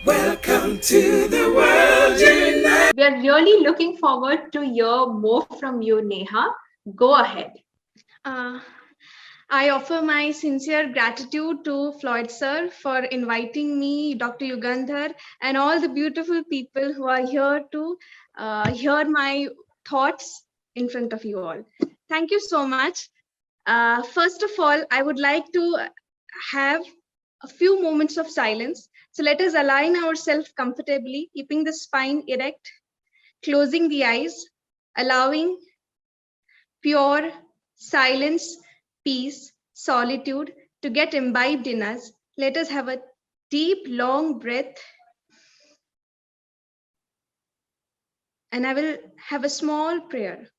Welcome to the world unite. We are really looking forward to hear more from you, Neha. Go ahead. Uh, I offer my sincere gratitude to Floyd sir for inviting me, Dr. Yugandhar, and all the beautiful people who are here to hear my thoughts in front of you all. Thank you so much. First of all, I would like to have a few moments of silence. So let us align ourselves comfortably, keeping the spine erect, closing the eyes, allowing pure silence, peace, solitude to get imbibed in us. Let us have a deep, long breath, and I will have a small prayer.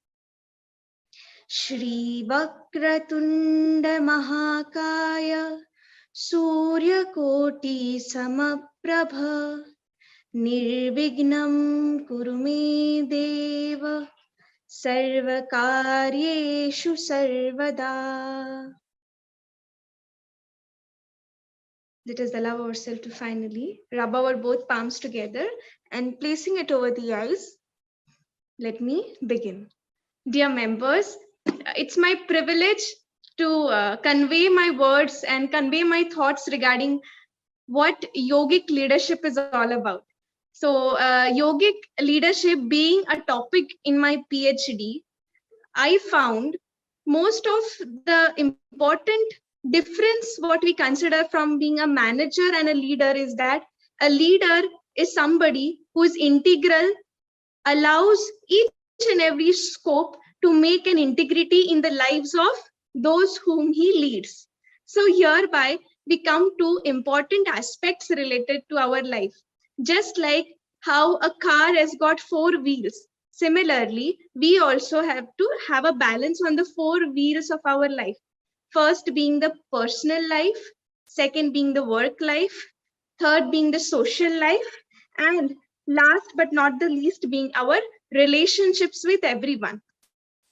Shri Vakratunda Mahakaya Surya Koti Samaprabha Nirvignam Kurume Deva Sarvakaryeshu Sarvada. Let us allow ourselves to finally rub our both palms together and placing it over the eyes. Let me begin. Dear members, it's my privilege to convey my words and convey my thoughts regarding what yogic leadership is all about. So, yogic leadership being a topic in my PhD, I found most of the important difference what we consider from being a manager and a leader is that a leader is somebody who is integral, allows each and every scope to make an integrity in the lives of those whom he leads. So hereby we come to important aspects related to our life. Just like how a car has got four wheels, similarly, we also have to have a balance on the four wheels of our life. First being the personal life, second being the work life, third being the social life, and last but not the least being our relationships with everyone.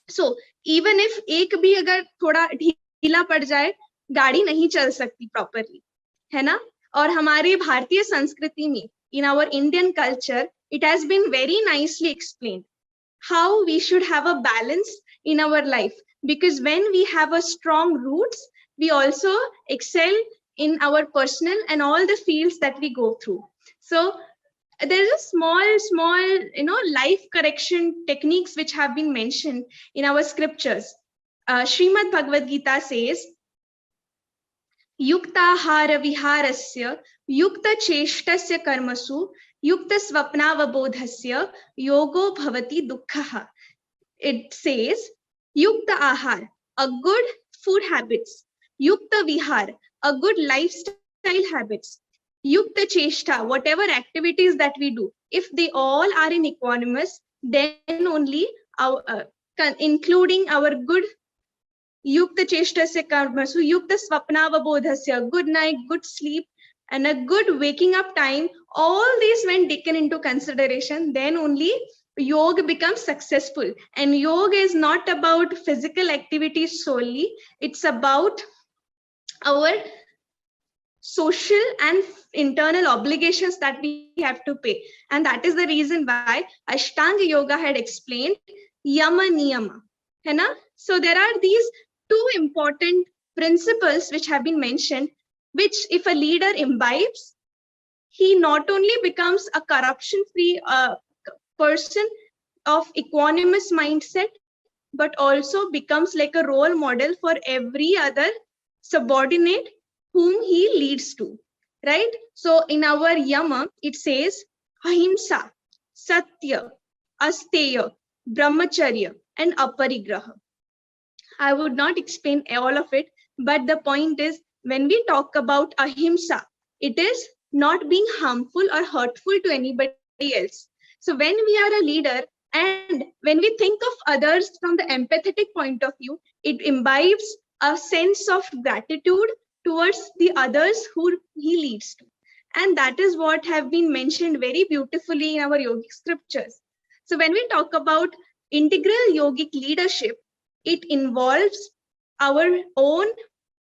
So even if एक भी अगर थोड़ा ढीला पड़ जाए, गाड़ी नहीं चल सकती properly, है ना? और हमारे भारतीय संस्कृति में, in our Indian culture, it has been very nicely explained how we should have a balance in our life, because when we have a strong roots, we also excel in our personal and all the fields that we go through. So there's a small life correction techniques which have been mentioned in our scriptures. Srimad Bhagavad Gita says, युक्ताहार विहारस्य युक्त चेष्टस्य कर्मसु युक्त स्वप्नावबोधस्य योगो भवति दुःखः. It says yukta ahar, a good food habits, yukta vihar, a good lifestyle habits, yukta cheshta, whatever activities that we do, if they all are in equanimous, then only our including our good yukta cheshtasya karmasu, yukta swapnavabodhasya, good night, good sleep, and a good waking up time, all these when taken into consideration, then only yoga becomes successful. And yoga is not about physical activities solely, it's about our social and internal obligations that we have to pay. And that is the reason why Ashtanga Yoga had explained Yama Niyama. Hai na? So there are these two important principles which have been mentioned, which if a leader imbibes, he not only becomes a corruption-free person of equanimous mindset, but also becomes like a role model for every other subordinate whom he leads to, right? So in our Yama, it says Ahimsa, Satya, Asteya, Brahmacharya, and Aparigraha. I would not explain all of it, but the point is, when we talk about Ahimsa, it is not being harmful or hurtful to anybody else. So when we are a leader and when we think of others from the empathetic point of view, it imbibes a sense of gratitude towards the others who he leads to. And that is what have been mentioned very beautifully in our yogic scriptures. So when we talk about integral yogic leadership, it involves our own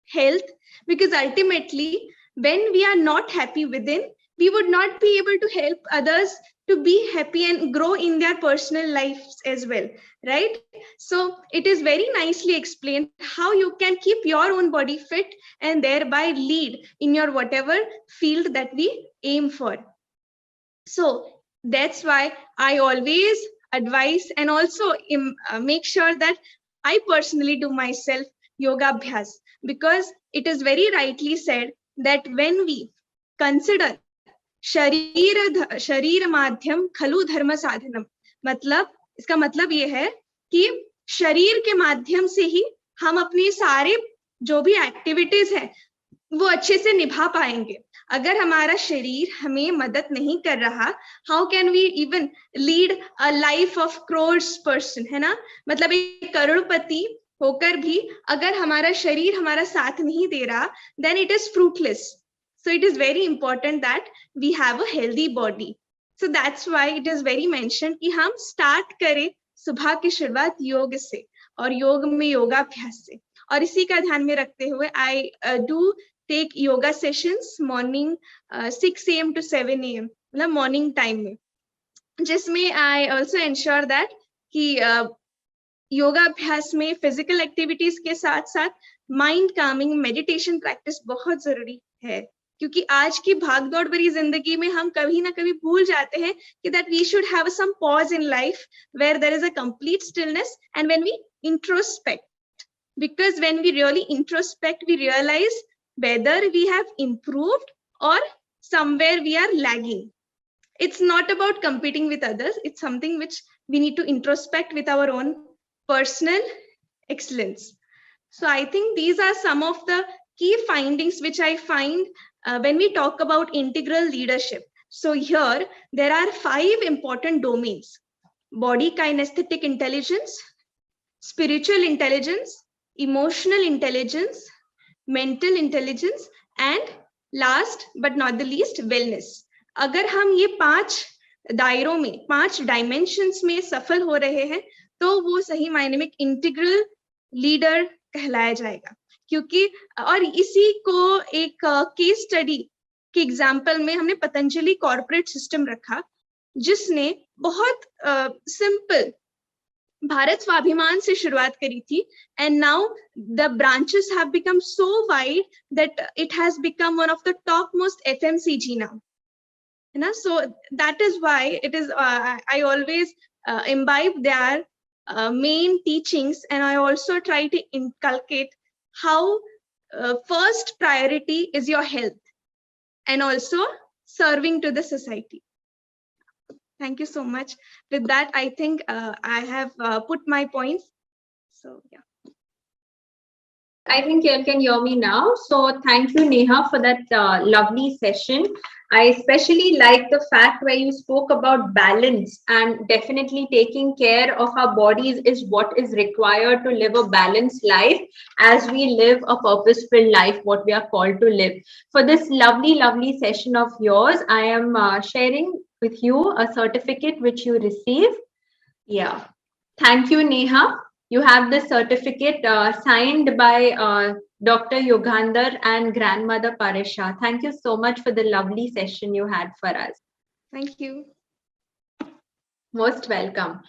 health, because ultimately when we are not happy within, we would not be able to help others to be happy and grow in their personal lives as well, right? So it is very nicely explained how you can keep your own body fit and thereby lead in your whatever field that we aim for. So that's why I always advise and also make sure that I personally do myself yoga abhyas, because it is very rightly said that when we consider शरीर माध्यम खलु धर्म साधनम, मतलब इसका मतलब ये है कि शरीर के माध्यम से ही हम अपनी सारे जो भी एक्टिविटीज है वो अच्छे से निभा पाएंगे. अगर हमारा शरीर हमें मदद नहीं कर रहा, how can we even lead a life of coarse person, है ना? मतलब एक करोड़पति होकर भी अगर हमारा शरीर हमारा साथ नहीं दे रहा, then it is fruitless. So it is very important that we have a healthy body. So that's why it is very mentioned कि हम start करें सुबह की शुरुआत योग से और योग में योगाभ्यास से. और इसी का ध्यान में रखते हुए I do take yoga sessions morning 6 a.m. to 7 a.m. मतलब morning time में, जिसमें I also ensure that कि योगाभ्यास में फिजिकल एक्टिविटीज के साथ साथ माइंड कामिंग मेडिटेशन प्रैक्टिस बहुत जरूरी है. क्योंकि आज की भागदौड़ भरी जिंदगी में हम कभी ना कभी भूल जाते हैं कि that we should have some pause in life where there is a complete stillness and when we introspect, because when we really introspect we realize whether we have improved or somewhere we are lagging. It's not about competing with others, it's something which we need to introspect with our own personal excellence. So I think these are some of the key findings which I find when we talk about integral leadership. So here there are 5 important domains: body kinesthetic intelligence, spiritual intelligence, emotional intelligence, mental intelligence, and last but not the least wellness. अगर हम ये 5 दायरों में 5 dimensions में सफल हो रहे हैं तो वो सही मायने में इंटीग्रल लीडर कहलाया जाएगा. क्योंकि और इसी को एक केस स्टडी के एग्जांपल में हमने पतंजलि कॉर्पोरेट सिस्टम रखा, जिसने बहुत सिंपल भारत स्वाभिमान से शुरुआत करी थी, and now the branches have become so wide that it has become one of the top most FMCG now, है ना? So that is why it is I always imbibe their main teachings, and I also try to inculcate how first priority is your health and also serving to the society. Thank you so much. With that, I think I have put my points. So yeah. I think you can hear me now. So thank you, Neha, for that lovely session. I especially like the fact where you spoke about balance, and definitely taking care of our bodies is what is required to live a balanced life as we live a purposeful life, what we are called to live. For this lovely, lovely session of yours, I am sharing with you a certificate which you receive. Yeah. Thank you, Neha. You have this certificate signed by Dr.Yugandhar and grandmother Parisha. Thank you so much for the lovely session you had for us. Thank you. Most welcome.